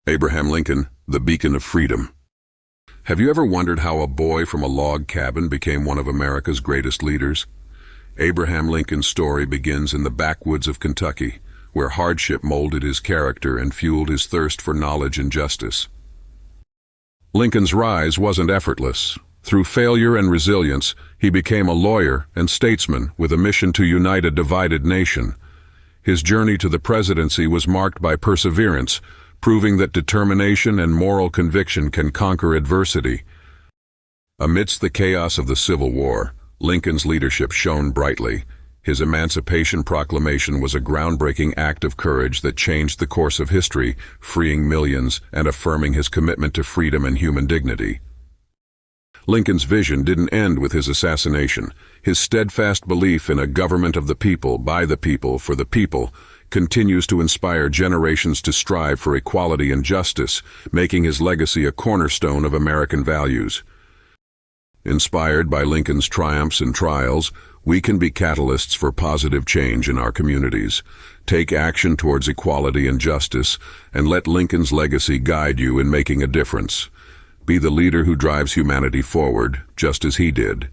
Abraham Lincoln, the beacon of freedom. Have you ever wondered how a boy from a log cabin became one of America's greatest leaders? Abraham Lincoln's story begins in the backwoods of Kentucky, where hardship molded his character and fueled his thirst for knowledge and justice. Lincoln's rise wasn't effortless. Through failure and resilience, he became a lawyer and statesman with a mission to unite a divided nation. His journey to the presidency was marked by perseverance, proving that determination and moral conviction can conquer adversity. Amidst the chaos of the Civil War, Lincoln's leadership shone brightly. His Emancipation Proclamation was a groundbreaking act of courage that changed the course of history, freeing millions and affirming his commitment to freedom and human dignity. Lincoln's vision didn't end with his assassination. His steadfast belief in a government of the people, by the people, for the people, continues to inspire generations to strive for equality and justice, making his legacy a cornerstone of American values. Inspired by Lincoln's triumphs and trials, we can be catalysts for positive change in our communities. Take action towards equality and justice, and let Lincoln's legacy guide you in making a difference. Be the leader who drives humanity forward, just as he did.